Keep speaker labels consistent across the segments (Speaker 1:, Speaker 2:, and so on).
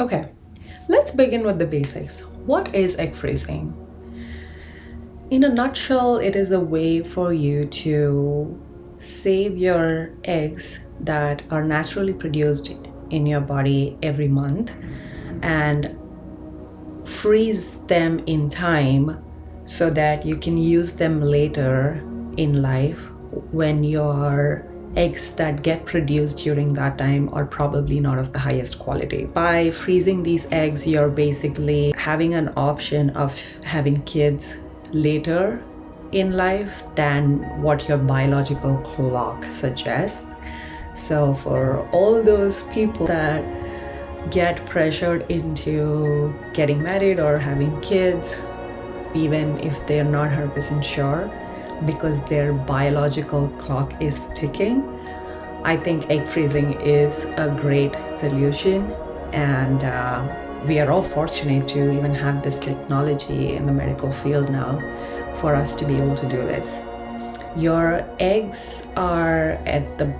Speaker 1: Okay, let's begin with the basics. What is egg freezing? In a nutshell, it is a way for you to save your eggs that are naturally produced in your body every month and freeze them in time so that you can use them later in life when your eggs that get produced during that time are probably not of the highest quality. By freezing these eggs, you're basically having an option of having kids later in life than what your biological clock suggests. So, for all those people that get pressured into getting married or having kids, even if they're not 100% sure, because their biological clock is ticking, I think egg freezing is a great solution. And we are all fortunate to even have this technology in the medical field now for us to be able to do this. Your eggs are at the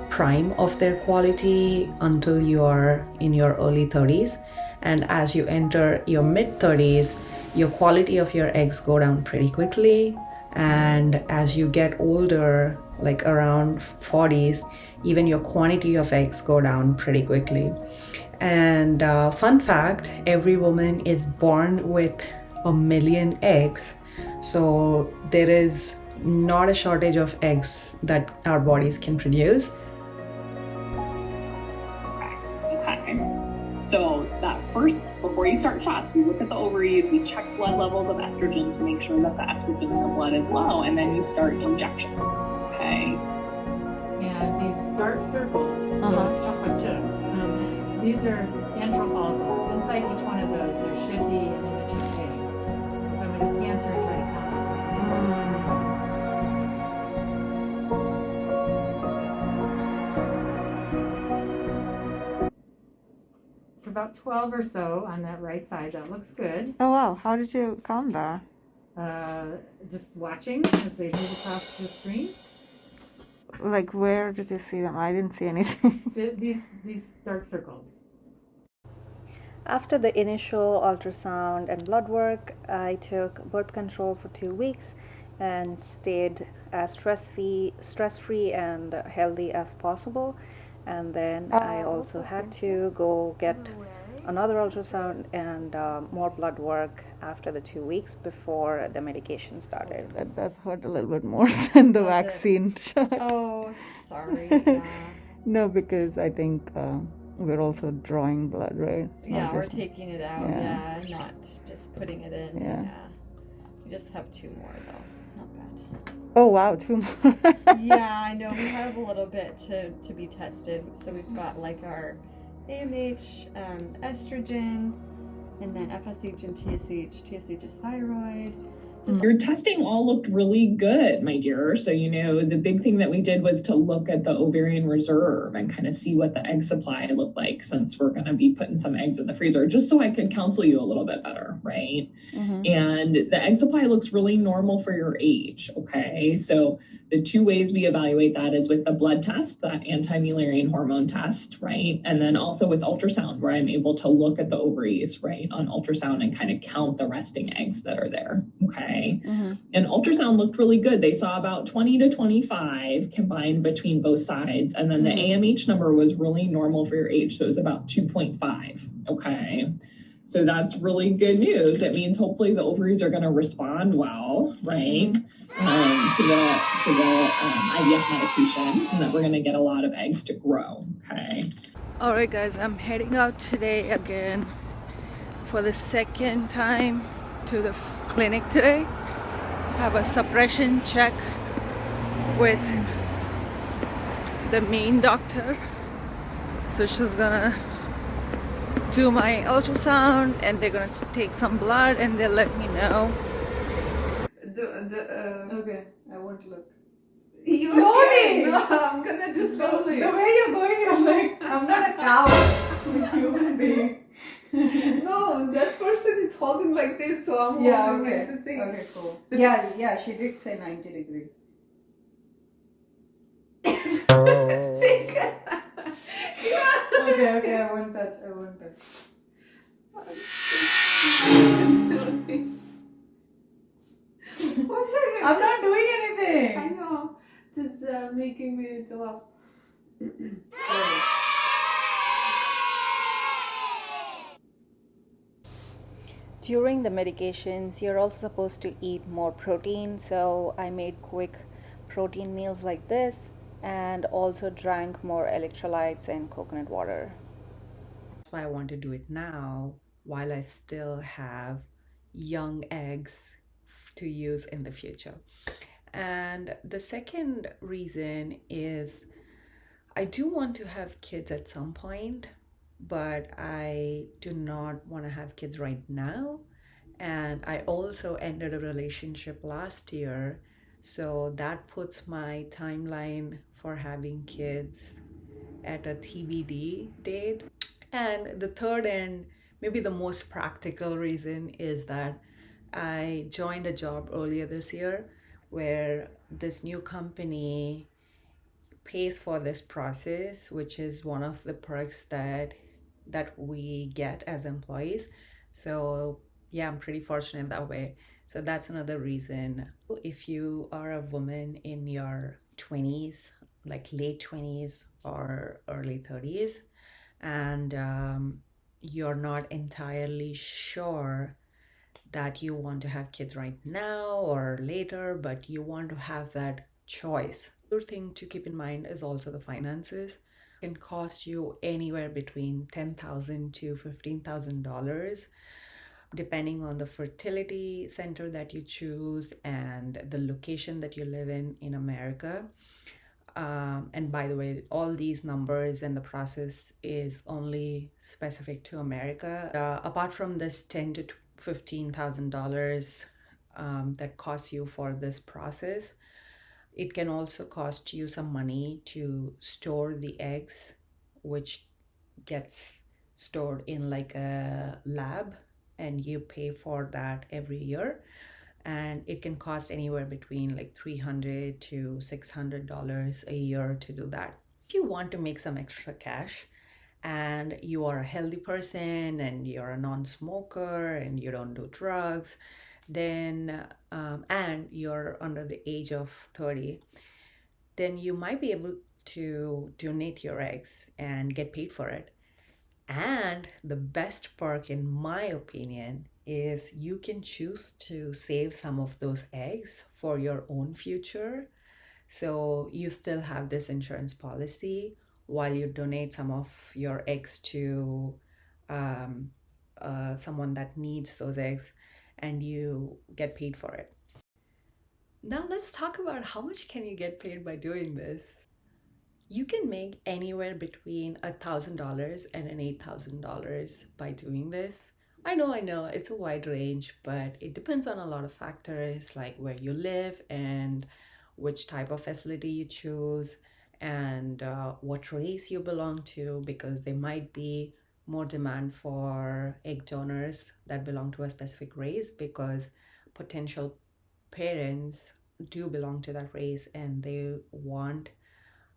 Speaker 1: prime of their quality until you are in your early 30s, and as you enter your mid 30s, your quality of your eggs go down pretty quickly, and as you get older, like around 40s, even your quantity of eggs go down pretty quickly. And fun fact, every woman is born with 1 million eggs, so there is not a shortage of eggs that our bodies can produce.
Speaker 2: Okay. So that first, before you start shots, we look at the ovaries, we check blood levels of estrogen to make sure that the estrogen in the blood is low, and then you start injection. Okay.
Speaker 3: And these dark circles, chocolate chips, these are antral follicles. Inside each one of those, there should be an immature egg. So I'm going to scan through and try to count them. So about 12 or so on that right side. That looks good.
Speaker 4: Oh wow, how did you count that?
Speaker 3: Just watching as they move across the screen.
Speaker 4: Like, where did you see them? I didn't see anything.
Speaker 3: These dark circles.
Speaker 5: After the initial ultrasound and blood work, I took birth control for 2 weeks and stayed as stress-free and healthy as possible. And then I also had to go get another ultrasound and more blood work after the 2 weeks before the medication started.
Speaker 4: That does hurt a little bit more than the vaccine shot.
Speaker 6: Oh, sorry. Yeah.
Speaker 4: No, because I think we're also drawing blood, right?
Speaker 6: Yeah, we're taking it out. Yeah, not just putting it in.
Speaker 4: Yeah.
Speaker 6: We just have 2 more though. Not bad.
Speaker 4: Oh wow, 2 more.
Speaker 6: Yeah, I know. We have a little bit to be tested. So we've got like our AMH, estrogen, and then FSH and TSH. TSH is thyroid.
Speaker 2: Your testing all looked really good, my dear. So, the big thing that we did was to look at the ovarian reserve and kind of see what the egg supply looked like, since we're going to be putting some eggs in the freezer, just so I could counsel you a little bit better, right? Mm-hmm. And the egg supply looks really normal for your age, okay? So the 2 ways we evaluate that is with the blood test, that anti-Mullerian hormone test, right? And then also with ultrasound, where I'm able to look at the ovaries, right, on ultrasound and kind of count the resting eggs that are there, okay? Mm-hmm. And ultrasound looked really good. They saw about 20 to 25 combined between both sides. And then the AMH number was really normal for your age. So it was about 2.5, okay? So that's really good news. It means hopefully the ovaries are going to respond well, right, to the IVF medication, and that we're going to get a lot of eggs to grow, okay?
Speaker 5: All right, guys, I'm heading out today again for the second time to the clinic today. Have a suppression check with the main doctor. So she's gonna do my ultrasound and they're gonna take some blood and they'll let me know.
Speaker 4: Okay, I won't look.
Speaker 7: Slowly! No, I'm gonna do slowly.
Speaker 4: The way you're going, you're like, I'm not a cow. I'm a human being.
Speaker 7: No, that person is holding like this, so I'm holding like the same.
Speaker 4: Okay, cool. Yeah, she did say 90 degrees.
Speaker 7: Sick.
Speaker 4: Okay, I won't touch.
Speaker 7: What's wrong?
Speaker 1: I'm not doing
Speaker 7: I
Speaker 1: anything.
Speaker 7: know. Just making me to laugh.
Speaker 5: During the medications, you're also supposed to eat more protein, so I made quick protein meals like this and also drank more electrolytes and coconut water.
Speaker 1: That's why I want to do it now while I still have young eggs to use in the future. And the second reason is I do want to have kids at some point, but I do not want to have kids right now. And I also ended a relationship last year. So that puts my timeline for having kids at a TBD date. And the third and maybe the most practical reason is that I joined a job earlier this year where this new company pays for this process, which is one of the perks that we get as employees. So yeah, I'm pretty fortunate that way. So that's another reason. If you are a woman in your 20s, like late 20s or early 30s, and you're not entirely sure that you want to have kids right now or later, but you want to have that choice. Other thing to keep in mind is also the finances. It can cost you anywhere between $10,000 to $15,000 depending on the fertility center that you choose and the location that you live in America. And by the way, all these numbers and the process is only specific to America. Apart from this $10,000 to $15,000 that costs you for this process, it can also cost you some money to store the eggs, which gets stored in like a lab, and you pay for that every year. And it can cost anywhere between like $300 to $600 a year to do that. If you want to make some extra cash and you are a healthy person and you're a non-smoker and you don't do drugs, then and you're under the age of 30, then you might be able to donate your eggs and get paid for it. And the best perk, in my opinion, is you can choose to save some of those eggs for your own future. So you still have this insurance policy while you donate some of your eggs to um, someone that needs those eggs, and you get paid for it. Now let's talk about how much can you get paid by doing this. You can make anywhere between $1,000 and an $8,000 by doing this. I know, it's a wide range, but it depends on a lot of factors like where you live and which type of facility you choose and what race you belong to, because there might be more demand for egg donors that belong to a specific race because potential parents do belong to that race and they want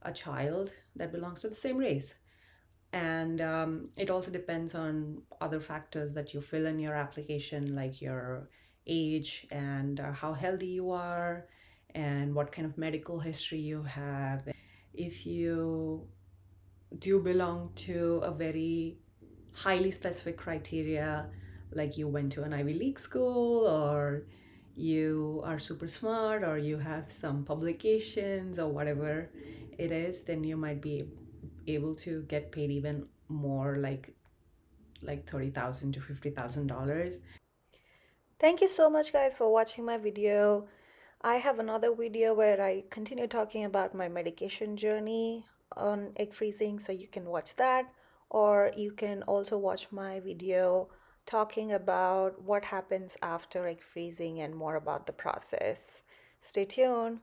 Speaker 1: a child that belongs to the same race. And it also depends on other factors that you fill in your application, like your age and how healthy you are and what kind of medical history you have. If you do belong to a very highly specific criteria, like you went to an Ivy League school or you are super smart or you have some publications or whatever it is, then you might be able to get paid even more, like $30,000 to $50,000.
Speaker 5: Thank you so much, guys, for watching my video. I have another video where I continue talking about my medication journey on egg freezing, so you can watch that, or you can also watch my video talking about what happens after egg freezing and more about the process. Stay tuned.